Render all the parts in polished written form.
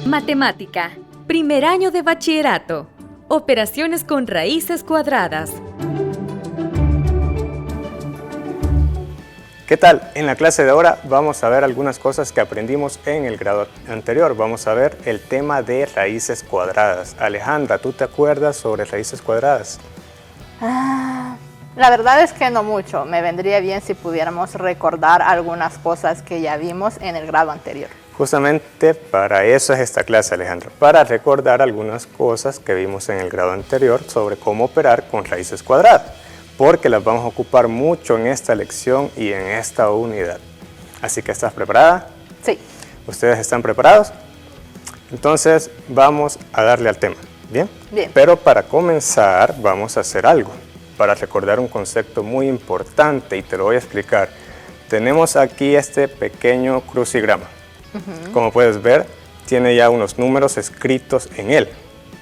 Matemática, primer año de bachillerato. Operaciones con raíces cuadradas. ¿Qué tal? En la clase de ahora vamos a ver algunas cosas que aprendimos en el grado anterior. Vamos a ver el tema de raíces cuadradas. Alejandra, ¿tú te acuerdas sobre raíces cuadradas? La verdad es que no mucho. Me vendría bien si pudiéramos recordar algunas cosas que ya vimos en el grado anterior. Justamente para eso es esta clase, Alejandra, para recordar algunas cosas que vimos en el grado anterior sobre cómo operar con raíces cuadradas, porque las vamos a ocupar mucho en esta lección y en esta unidad. Así que, ¿estás preparada? Sí. ¿Ustedes están preparados? Entonces vamos a darle al tema, ¿bien? Bien. Pero para comenzar vamos a hacer algo, para recordar un concepto muy importante y te lo voy a explicar. Tenemos aquí este pequeño crucigrama. Como puedes ver, tiene ya unos números escritos en él.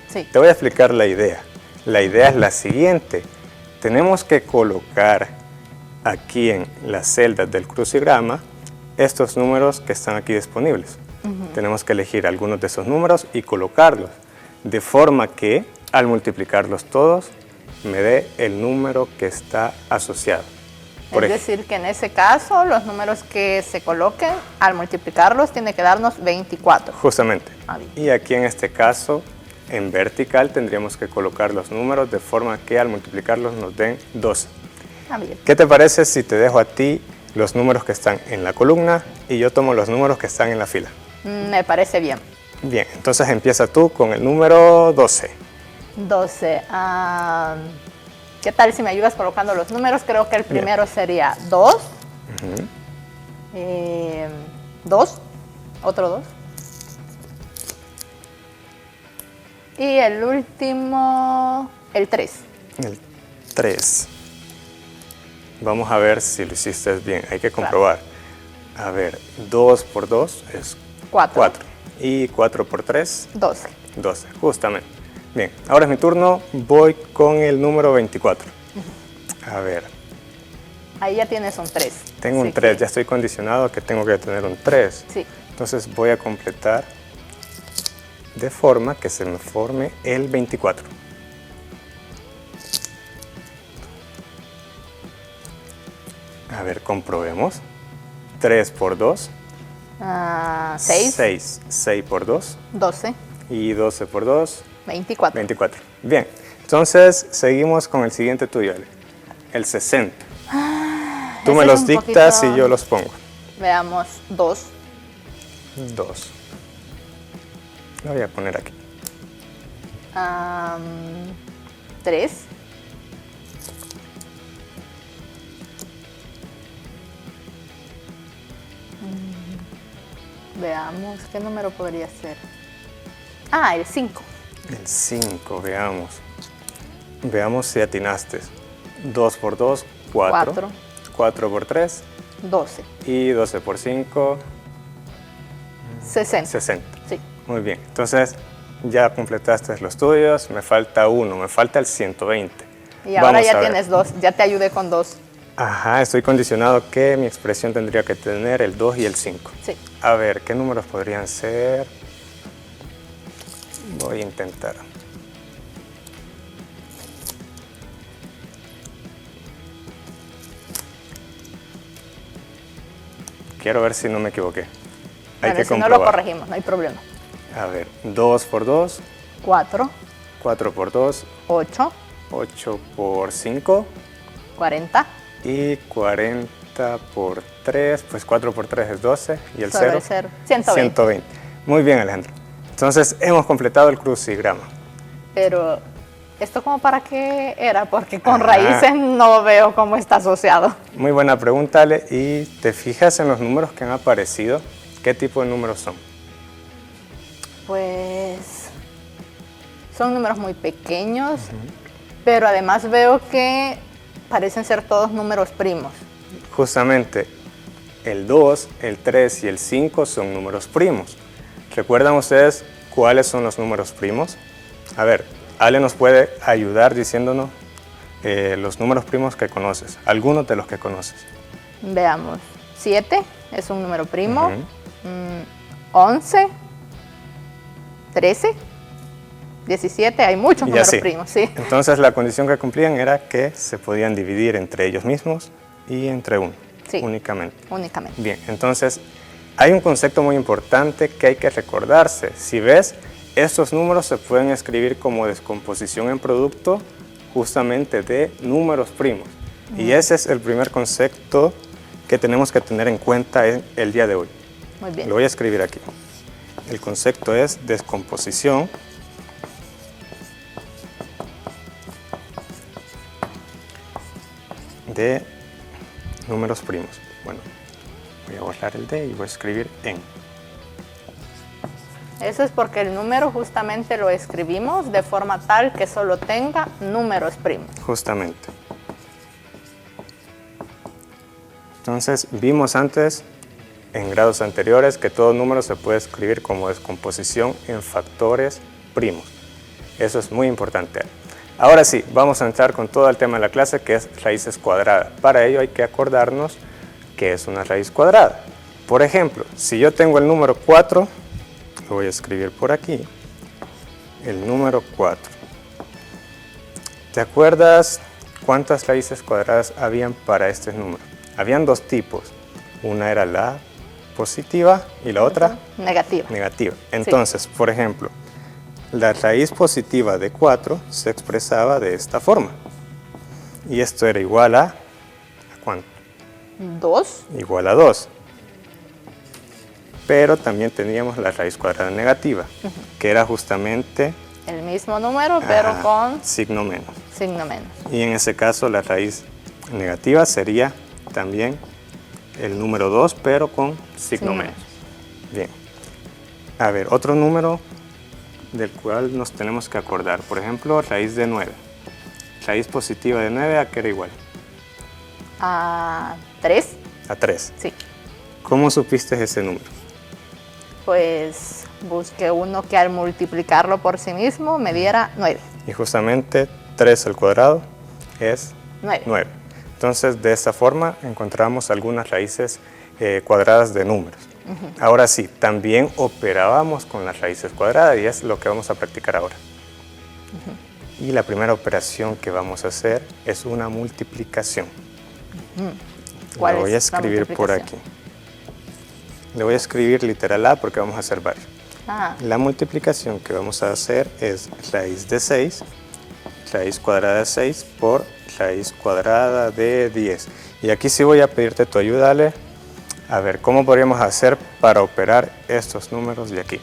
Sí. Te voy a explicar la idea. La idea es la siguiente. Tenemos que colocar aquí en las celdas del crucigrama estos números que están aquí disponibles. Tenemos que elegir algunos de esos números y colocarlos, de forma que al multiplicarlos todos me dé el número que está asociado. Es decir, que en ese caso, los números que se coloquen, al multiplicarlos, tiene que darnos 24. Justamente. Bien. Y aquí en este caso, en vertical, tendríamos que colocar los números de forma que al multiplicarlos nos den 12. Bien. ¿Qué te parece si te dejo a ti los números que están en la columna y yo tomo los números que están en la fila? Me parece bien. Bien, entonces empieza tú con el número 12. 12. ¿Qué tal si me ayudas colocando los números? Creo que el primero sería 2. 2. Otro 2. Y el último, el 3. El 3. Vamos a ver si lo hiciste bien. Hay que comprobar. Claro. A ver, 2 por 2 es 4. Y 4 por 3, 12. 12, justamente. Bien, ahora es mi turno. Voy con el número 24. A ver. Ahí ya tienes un 3. Tengo un 3, ya estoy condicionado a que tengo que tener un 3. Sí. Entonces voy a completar de forma que se me forme el 24. A ver, comprobemos. 3 por 2. 6. 6. 6 por 2. 12. Y 12 por 2. 24. 24. Bien, entonces seguimos con el siguiente tuyo, el 60. Tú me los dictas y yo los pongo. Veamos, 2. 2. Lo voy a poner aquí. 3. Veamos, ¿qué número podría ser? El 5. El 5, veamos. Veamos si atinaste. 2 por 2, 4. 4 por 3, 12. Y 12 por 5, 60. 60. Sí. Muy bien. Entonces, ya completaste los tuyos. Me falta uno. Me falta el 120. Y ahora ya tienes 2. Ya te ayudé con 2. Ajá, estoy condicionado que mi expresión tendría que tener el 2 y el 5. Sí. A ver, ¿qué números podrían ser? Voy a intentar. Quiero ver si no me equivoqué. Hay que si comprobar. no lo corregimos, no hay problema. A ver, 2 por 2. 4. 4 por 2. 8. 8 por 5. 40. Y 40 por 3, pues 4 por 3 es 12. Y el Sobre 0, 120. 120. Muy bien, Alejandra. Entonces, hemos completado el crucigrama. Pero, ¿esto como para qué era? Porque con raíces no veo cómo está asociado. Muy buena pregunta, Ale. ¿Y te fijas en los números que han aparecido? ¿Qué tipo de números son? Pues, son números muy pequeños, pero además veo que parecen ser todos números primos. Justamente, el 2, el 3 y el 5 son números primos. ¿Recuerdan ustedes cuáles son los números primos? A ver, Ale nos puede ayudar diciéndonos los números primos que conoces, algunos de los que conoces. Veamos, 7 es un número primo, 11 13, 17, hay muchos Y números así. primos, sí. Entonces la condición que cumplían era que se podían dividir entre ellos mismos y entre uno, Sí. únicamente. Únicamente. Bien, entonces hay un concepto muy importante que hay que recordarse. Si ves, estos números se pueden escribir como descomposición en producto justamente de números primos. Y ese es el primer concepto que tenemos que tener en cuenta en el día de hoy. Muy bien. Lo voy a escribir aquí. El concepto es descomposición de números primos. Bueno, voy a borrar el D y voy a escribir en. Eso es porque el número justamente lo escribimos de forma tal que solo tenga números primos. Justamente. Entonces, vimos antes, en grados anteriores, que todo número se puede escribir como descomposición en factores primos. Eso es muy importante. Ahora sí, vamos a entrar con todo el tema de la clase, que es raíces cuadradas. Para ello hay que acordarnos qué es una raíz cuadrada. Por ejemplo, si yo tengo el número 4, lo voy a escribir por aquí, el número 4. ¿Te acuerdas cuántas raíces cuadradas habían para este número? Habían dos tipos, una era la positiva y la otra Negativa. negativa. Entonces, por ejemplo, la raíz positiva de 4 se expresaba de esta forma. Y esto era igual a ¿cuánto? 2. Igual a 2. Pero también teníamos la raíz cuadrada negativa, que era justamente El mismo número, pero con signo menos. signo menos. Y en ese caso la raíz negativa sería también el número 2, pero con signo Signo menos. Bien. A ver, otro número del cual nos tenemos que acordar. Por ejemplo, raíz de 9. Raíz positiva de 9, ¿a qué era igual? A 3. A 3. Sí. ¿Cómo supiste ese número? Pues busqué uno que al multiplicarlo por sí mismo me diera 9. Y justamente 3 al cuadrado es 9. 9. Entonces, de esta forma encontramos algunas raíces cuadradas de números. Ahora sí, también operábamos con las raíces cuadradas y es lo que vamos a practicar ahora. Y la primera operación que vamos a hacer es una multiplicación. ¿Cuál Lo voy a es la escribir por aquí. multiplicación? Le voy a escribir literal A porque vamos a hacer varios. Ah, La multiplicación que vamos a hacer es raíz de 6, raíz cuadrada de 6 por raíz cuadrada de 10. Y aquí sí voy a pedirte tu ayuda, Ale. A ver, ¿cómo podríamos hacer para operar estos números de aquí?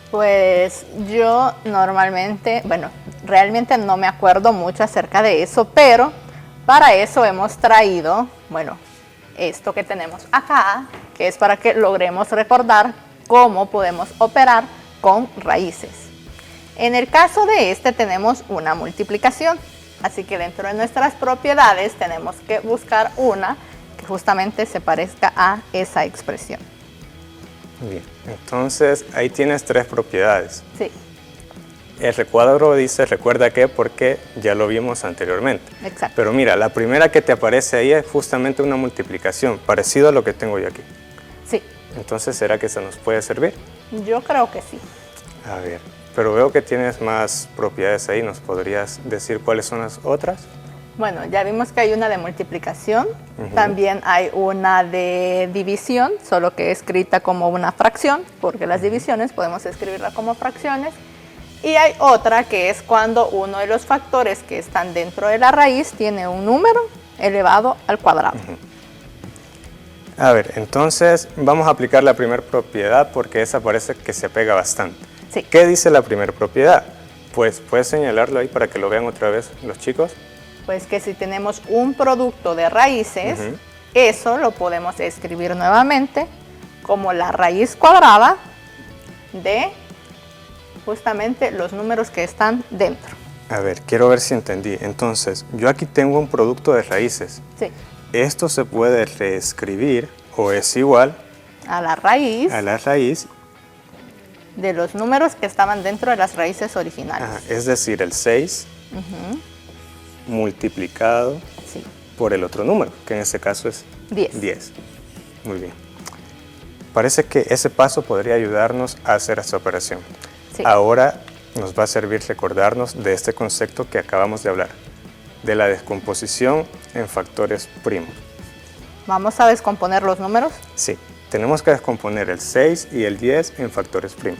pues yo normalmente, bueno, realmente no me acuerdo mucho acerca de eso, pero para eso hemos traído, bueno, esto que tenemos acá, que es para que logremos recordar cómo podemos operar con raíces. En el caso de este tenemos una multiplicación, así que dentro de nuestras propiedades tenemos que buscar una que justamente se parezca a esa expresión. Bien, entonces ahí tienes tres propiedades. Sí, El recuadro dice recuerda que porque ya lo vimos anteriormente. exacto. Pero mira, la primera que te aparece ahí es justamente una multiplicación, parecido a lo que tengo yo aquí. Sí, Entonces, ¿será que eso nos puede servir? yo creo que sí. A ver, pero veo que tienes más propiedades ahí. ¿Nos podrías decir cuáles son las otras? Bueno, ya vimos que hay una de multiplicación, también hay una de división, solo que escrita como una fracción, porque las divisiones podemos escribirla como fracciones. Y hay otra que es cuando uno de los factores que están dentro de la raíz tiene un número elevado al cuadrado. A ver, entonces vamos a aplicar la primera propiedad porque esa parece que se apega bastante. Sí. ¿Qué dice la primera propiedad? Pues puedes señalarlo ahí para que lo vean otra vez los chicos. Pues que si tenemos un producto de raíces, eso lo podemos escribir nuevamente como la raíz cuadrada de justamente los números que están dentro. A ver, quiero ver si entendí. Entonces, yo aquí tengo un producto de raíces. Sí, Esto se puede reescribir o es igual a la raíz a la raíz, de los números que estaban dentro de las raíces originales. es decir, el 6 multiplicado Sí, por el otro número, que en este caso es 10. 10. Muy bien. Parece que ese paso podría ayudarnos a hacer esta operación. Sí. Ahora nos va a servir recordarnos de este concepto que acabamos de hablar, de la descomposición en factores primos. Vamos a descomponer los números. Sí, tenemos que descomponer el 6 y el 10 en factores primos.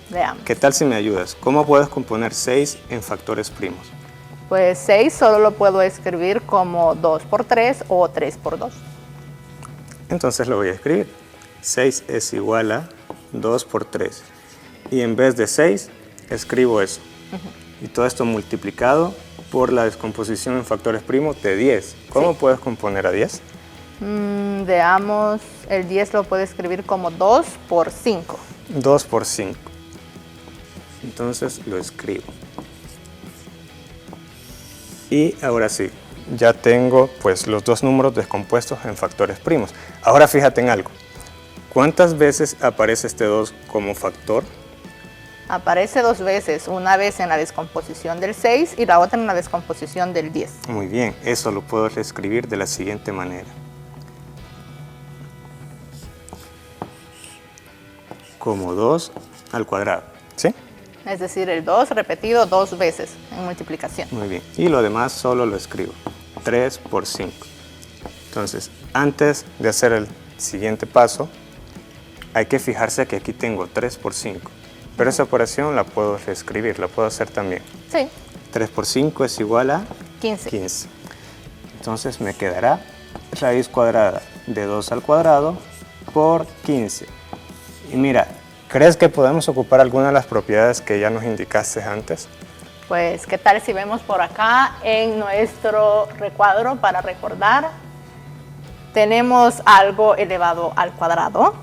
Veamos. ¿Qué tal si me ayudas? ¿Cómo puedo descomponer 6 en factores primos? Pues 6 solo lo puedo escribir como 2 por 3 o 3 por 2. Entonces lo voy a escribir. 6 es igual a 2 por 3. Y en vez de 6, escribo eso. Y todo esto multiplicado por la descomposición en factores primos de 10. ¿Cómo Sí. puedo descomponer a 10? Veamos, el 10 lo puedo escribir como 2 por 5. 2 por 5. Entonces lo escribo. Y ahora sí, ya tengo pues los dos números descompuestos en factores primos. Ahora fíjate en algo. ¿Cuántas veces aparece este 2 como factor? Aparece 2 veces, una vez en la descomposición del 6 y la otra en la descomposición del 10. Muy bien, eso lo puedo reescribir de la siguiente manera. Como 2 al cuadrado, ¿sí? Es decir, el 2 repetido 2 veces en multiplicación. Muy bien, y lo demás solo lo escribo. 3 por 5. Entonces, antes de hacer el siguiente paso, hay que fijarse que aquí tengo 3 por 5. Pero esa operación la puedo reescribir, la puedo hacer también. Sí, 3 por 5 es igual a 15. 15. Entonces me quedará raíz cuadrada de 2 al cuadrado por 15. Y mira, ¿crees que podemos ocupar alguna de las propiedades que ya nos indicaste antes? Pues, ¿qué tal si vemos por acá en nuestro recuadro para recordar? Tenemos algo elevado al cuadrado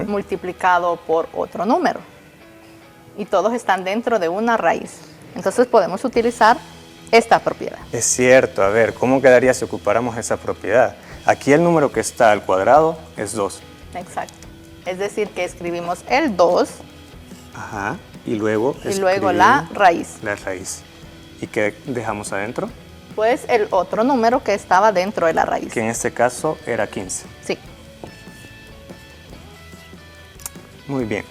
multiplicado por otro número. Y todos están dentro de una raíz. Entonces podemos utilizar esta propiedad. Es cierto, a ver, ¿cómo quedaría si ocupáramos esa propiedad? Aquí el número que está al cuadrado es 2. Exacto. Es decir, que escribimos el 2 Ajá, y luego la raíz. La raíz. ¿Y qué dejamos adentro? Pues el otro número que estaba dentro de la raíz. Que en este caso era 15. Sí. Muy bien.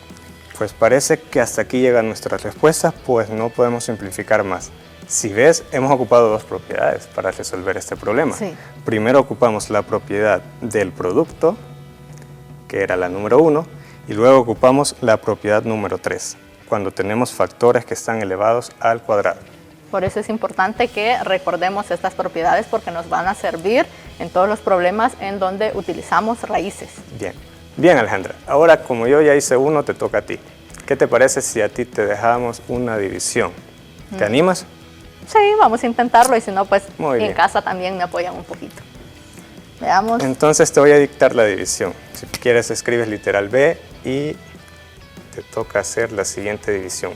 Pues parece que hasta aquí llegan nuestras respuestas, pues no podemos simplificar más. Si ves, hemos ocupado dos propiedades para resolver este problema. Sí. Primero ocupamos la propiedad del producto, que era la número 1, y luego ocupamos la propiedad número 3, cuando tenemos factores que están elevados al cuadrado. Por eso es importante que recordemos estas propiedades porque nos van a servir en todos los problemas en donde utilizamos raíces. Bien. Bien, Alejandra. Ahora, como yo ya hice uno, te toca a ti. ¿Qué te parece si a ti te dejamos una división? ¿Te animas? Sí, vamos a intentarlo y si no, pues Muy en bien. casa también me apoyan un poquito. Veamos. Entonces te voy a dictar la división. Si quieres, escribes literal B y te toca hacer la siguiente división.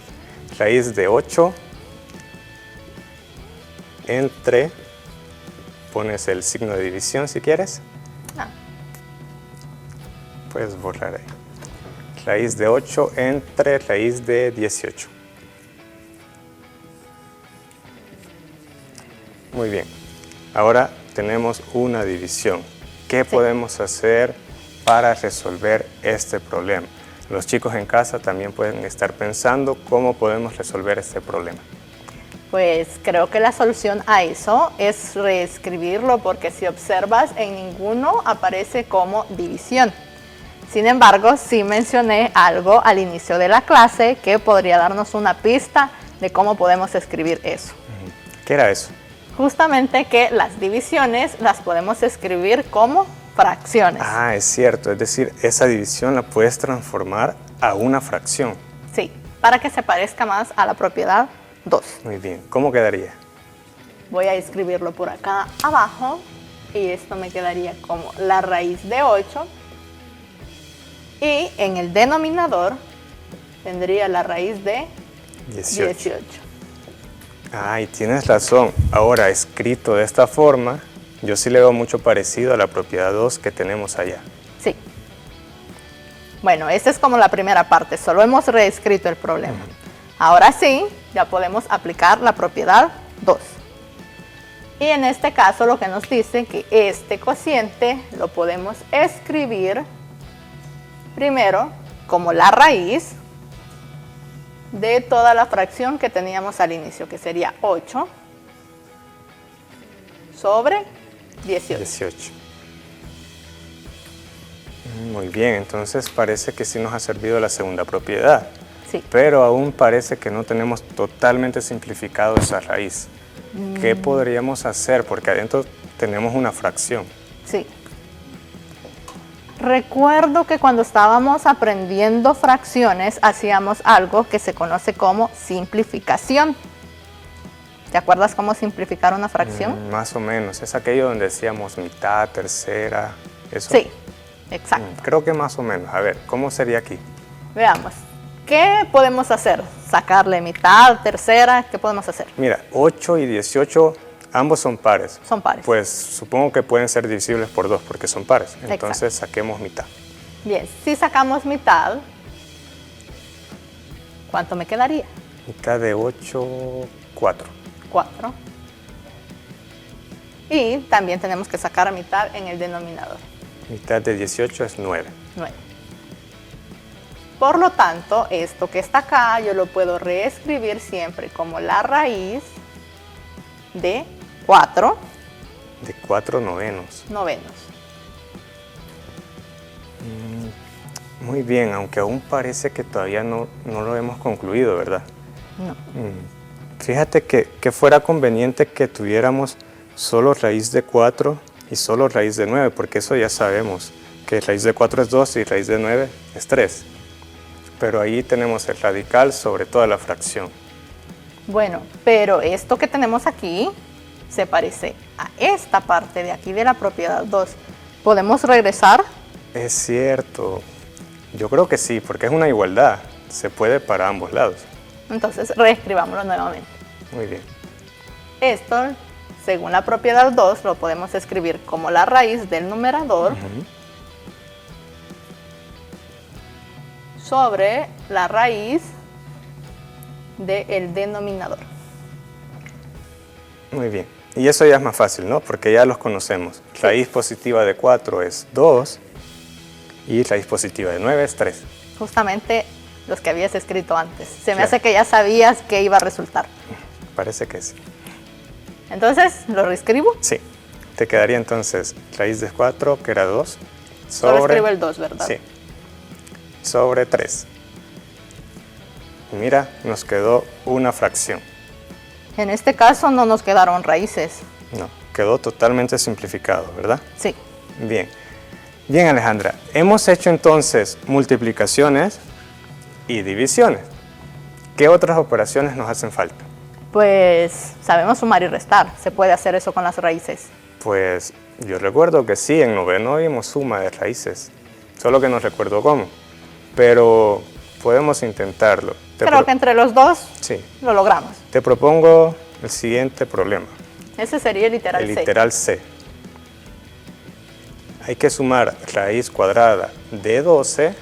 Raíz de 8 entre, pones el signo de división si quieres. Ah, Puedes borrar ahí. Raíz de 8 entre raíz de 18. Muy bien. Ahora tenemos una división. ¿Qué podemos hacer para resolver este problema? Los chicos en casa también pueden estar pensando cómo podemos resolver este problema. pues creo que la solución a eso es reescribirlo porque si observas en ninguno aparece como división. Sin embargo, sí mencioné algo al inicio de la clase que podría darnos una pista de cómo podemos escribir eso. ¿Qué era eso? Justamente que las divisiones las podemos escribir como fracciones. Ah, es cierto. Es decir, esa división la puedes transformar a una fracción. Sí, para que se parezca más a la propiedad 2. Muy bien. ¿Cómo quedaría? Voy a escribirlo por acá abajo y esto me quedaría como la raíz de 8 y en el denominador tendría la raíz de 18. Ay, tienes razón. Ahora, escrito de esta forma, yo sí le veo mucho parecido a la propiedad 2 que tenemos allá. Sí. Bueno, esta es como la primera parte, solo hemos reescrito el problema. Ahora sí, ya podemos aplicar la propiedad 2. Y en este caso lo que nos dice que este cociente lo podemos escribir Primero, como la raíz de toda la fracción que teníamos al inicio, que sería 8 sobre 18. 18. Muy bien, entonces parece que sí nos ha servido la segunda propiedad. Sí. Pero aún parece que no tenemos totalmente simplificado esa raíz. ¿Qué podríamos hacer? Porque adentro tenemos una fracción. Sí. Recuerdo que cuando estábamos aprendiendo fracciones hacíamos algo que se conoce como simplificación. ¿Te acuerdas cómo simplificar una fracción? Más o menos. Es aquello donde decíamos mitad, tercera. ¿Eso? Sí, exacto. Creo que más o menos. A ver, ¿cómo sería aquí? Veamos. ¿Qué podemos hacer? ¿Sacarle mitad, tercera? ¿Qué podemos hacer? Mira, 8 y 18, ambos son pares. Son pares. Pues supongo que pueden ser divisibles por 2 porque son pares. Entonces Exacto. saquemos mitad. Bien, si sacamos mitad, ¿cuánto me quedaría? Mitad de 8, 4. 4. Y también tenemos que sacar mitad en el denominador, Mitad de 18 es 9. 9. Por lo tanto, esto que está acá yo lo puedo reescribir siempre como la raíz de 4 De 4 novenos. novenos. Muy bien, aunque aún parece que todavía no lo hemos concluido, ¿verdad? No. Fíjate que fuera conveniente que tuviéramos solo raíz de 4 y solo raíz de 9, porque eso ya sabemos, que raíz de 4 es 2 y raíz de 9 es 3. Pero ahí tenemos el radical sobre toda la fracción. Bueno, pero esto que tenemos aquí se parece a esta parte de aquí de la propiedad 2. ¿Podemos regresar? Es cierto. Yo creo que sí, porque es una igualdad. Se puede para ambos lados. Entonces reescribámoslo nuevamente. Muy bien. Esto, según la propiedad 2, lo podemos escribir como la raíz del numerador sobre la raíz del denominador. Muy bien. Y eso ya es más fácil, ¿no? Porque ya los conocemos. Raíz positiva de 4 es 2 y raíz positiva de 9 es 3. Justamente los que habías escrito antes. Se me Claro. hace que ya sabías qué iba a resultar. Parece que sí. Entonces, ¿lo reescribo? Sí. Te quedaría entonces raíz de 4, que era 2, Solo sobre... escribo el 2, ¿verdad? Sí. Sobre 3. Y mira, nos quedó una fracción. En este caso no nos quedaron raíces. No, quedó totalmente simplificado, ¿verdad? Sí. Bien. Bien, Alejandra. Hemos hecho entonces multiplicaciones y divisiones. ¿Qué otras operaciones nos hacen falta? Pues sabemos sumar y restar. Se puede hacer eso con las raíces. Pues yo recuerdo que sí, en noveno vimos suma de raíces. Solo que no recuerdo cómo. Pero podemos intentarlo. Creo que entre los dos Sí. lo logramos. Te propongo el siguiente problema. Ese sería el literal El C. literal C. Hay que sumar raíz cuadrada de 12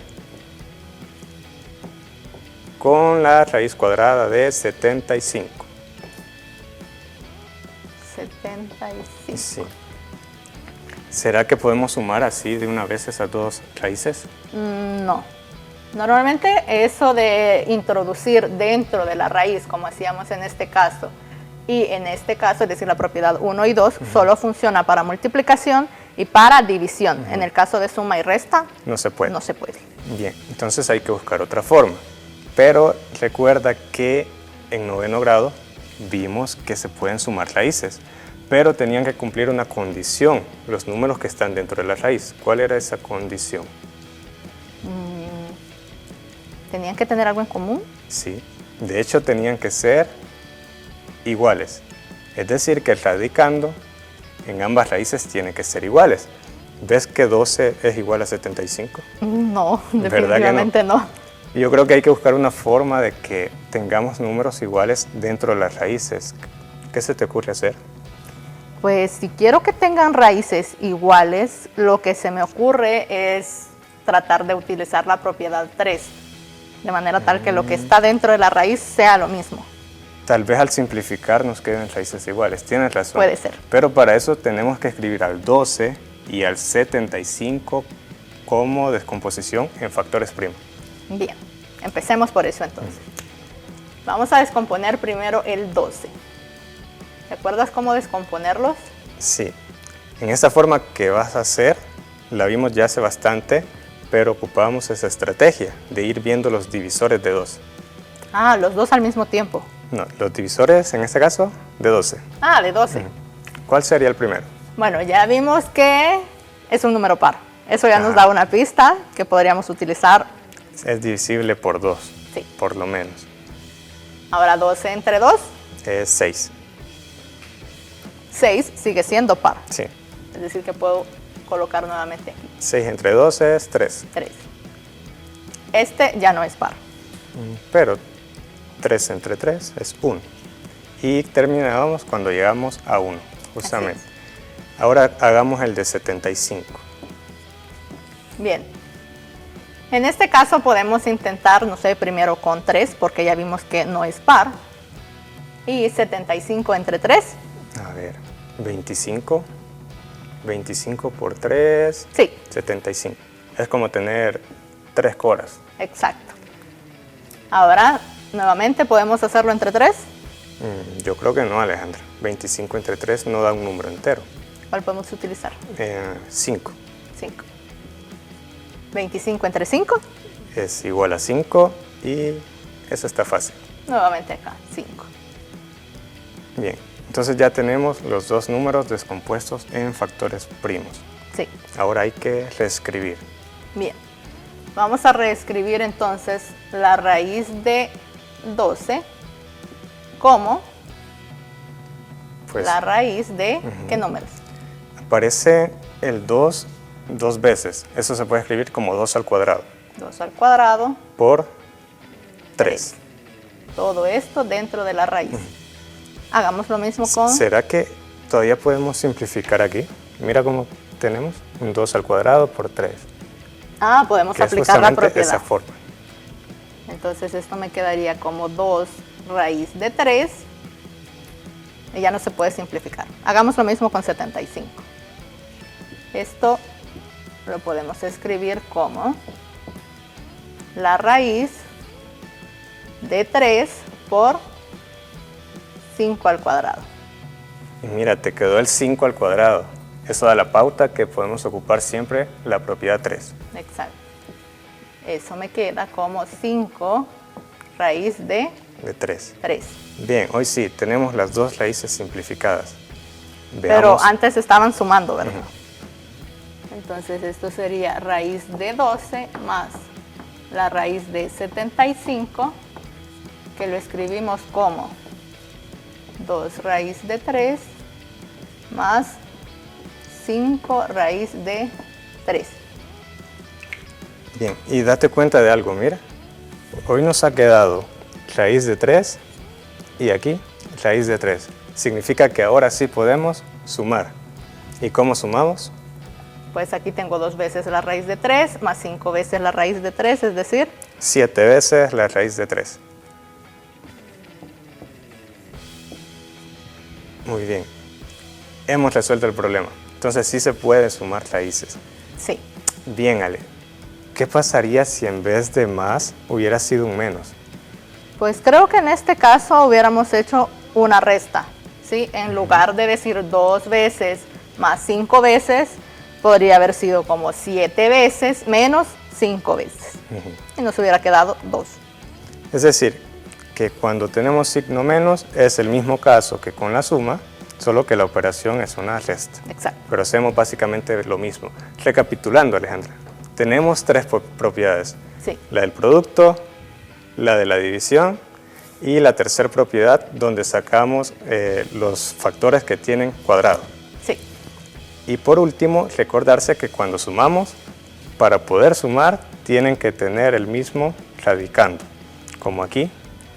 con la raíz cuadrada de 75. 75. Sí. ¿Será que podemos sumar así de una vez esas dos raíces? No. Normalmente eso de introducir dentro de la raíz, como hacíamos en este caso, y en este caso, es decir, la propiedad 1 y 2, solo funciona para multiplicación y para división. En el caso de suma y resta, No se puede. no se puede. Bien, entonces hay que buscar otra forma. Pero recuerda que en noveno grado vimos que se pueden sumar raíces, pero tenían que cumplir una condición, los números que están dentro de la raíz. ¿Cuál era esa condición? ¿Tenían que tener algo en común? Sí, de hecho tenían que ser iguales. Es decir, que el radicando en ambas raíces tiene que ser iguales. ¿Ves que 12 es igual a 75? No, ¿Verdad que no? definitivamente no. Yo creo que hay que buscar una forma de que tengamos números iguales dentro de las raíces. ¿Qué se te ocurre hacer? Pues si quiero que tengan raíces iguales, lo que se me ocurre es tratar de utilizar la propiedad 3, de manera tal que lo que está dentro de la raíz sea lo mismo. Tal vez al simplificar nos queden raíces iguales. Tienes razón. Puede ser. Pero para eso tenemos que escribir al 12 y al 75 como descomposición en factores primos. Bien, empecemos por eso entonces. Vamos a descomponer primero el 12. ¿Te acuerdas cómo descomponerlos? Sí, en esta forma que vas a hacer, la vimos ya hace bastante, pero ocupábamos esa estrategia de ir viendo los divisores de 12. Ah, los dos al mismo tiempo. No, los divisores en este caso de 12. Ah, de 12. ¿Cuál sería el primero? Bueno, ya vimos que es un número par. Eso ya nos Ajá. da una pista que podríamos utilizar. Es divisible por 2, Sí. por lo menos. Ahora 12 entre 2, Es 6, 6 sigue siendo par. sí. Es decir, que puedo colocar nuevamente aquí 6 entre 2 es 3, 3. Este ya no es par. pero 3 entre 3 es 1. Y terminábamos cuando llegamos a 1, justamente. Ahora hagamos el de 75. Bien. En este caso podemos intentar, no sé, primero con 3, porque ya vimos que no es par. Y 75 entre 3. A ver, 25. 25 por 3, Sí, 75. Es como tener 3 coras. exacto. Ahora, nuevamente, ¿podemos hacerlo entre 3? Yo creo que no, Alejandra. 25 entre 3 no da un número entero. ¿Cuál podemos utilizar? 5 5. 25 entre 5. es igual a 5 y eso está fácil. Nuevamente acá, 5. Bien, entonces ya tenemos los dos números descompuestos en factores primos. Sí, Ahora hay que reescribir. bien. Vamos a reescribir entonces la raíz de 12 como Pues la raíz de, ¿qué números? aparece el 2 dos veces. Eso se puede escribir como 2 al cuadrado 2 al cuadrado, por 3. todo esto dentro de la raíz. Hagamos lo mismo con... ¿Será que todavía podemos simplificar aquí? Mira cómo tenemos un 2 al cuadrado por 3. Ah, podemos Que es aplicar la justamente esa propiedad. forma. Entonces esto me quedaría como 2 raíz de 3. Y ya no se puede simplificar. Hagamos lo mismo con 75. Esto lo podemos escribir como la raíz de 3 por 5 al cuadrado. Y mira, te quedó el 5 al cuadrado. Eso da la pauta que podemos ocupar siempre la propiedad 3. Exacto. Eso me queda como 5 raíz de De 3. 3. Bien, hoy sí, tenemos las dos raíces simplificadas. Pero Veamos. antes estaban sumando, ¿verdad? Entonces esto sería raíz de 12 más la raíz de 75, que lo escribimos como 2 raíz de 3 más 5 raíz de 3. Bien, y date cuenta de algo, mira. Hoy nos ha quedado raíz de 3 y aquí raíz de 3. Significa que ahora sí podemos sumar. ¿Y cómo sumamos? Pues aquí tengo 2 veces la raíz de 3 más 5 veces la raíz de 3, es decir, 7 veces la raíz de 3. Muy bien. Hemos resuelto el problema. Entonces sí se puede sumar raíces. sí. Bien, Ale. ¿Qué pasaría si en vez de más hubiera sido un menos? Pues creo que en este caso hubiéramos hecho una resta, ¿sí? En lugar de decir 2 veces más 5 veces, podría haber sido como 7 veces menos 5 veces. Y nos hubiera quedado 2. Es decir, que cuando tenemos signo menos es el mismo caso que con la suma, solo que la operación es una resta. Exacto. Pero hacemos básicamente lo mismo. Recapitulando, Alejandra, tenemos 3 propiedades. Sí, La del producto, la de la división y la tercera propiedad donde sacamos los factores que tienen cuadrado. sí, Y por último, recordarse que cuando sumamos, para poder sumar, tienen que tener el mismo radicando, como aquí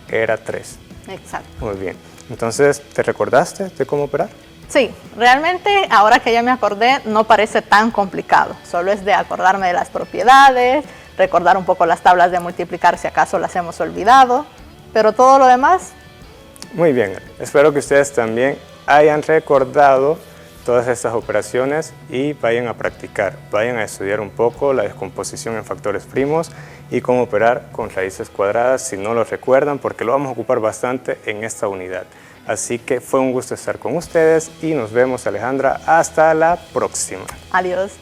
era 3. exacto. Muy bien. Entonces, ¿te recordaste de cómo operar? Sí, realmente ahora que ya me acordé no parece tan complicado. Solo es de acordarme de las propiedades, recordar un poco las tablas de multiplicar si acaso las hemos olvidado, pero todo lo demás, Muy bien. Espero que ustedes también hayan recordado todas estas operaciones y vayan a practicar, vayan a estudiar un poco la descomposición en factores primos y cómo operar con raíces cuadradas si no lo recuerdan, porque lo vamos a ocupar bastante en esta unidad. Así que fue un gusto estar con ustedes y nos vemos, Alejandra, hasta la próxima. Adiós.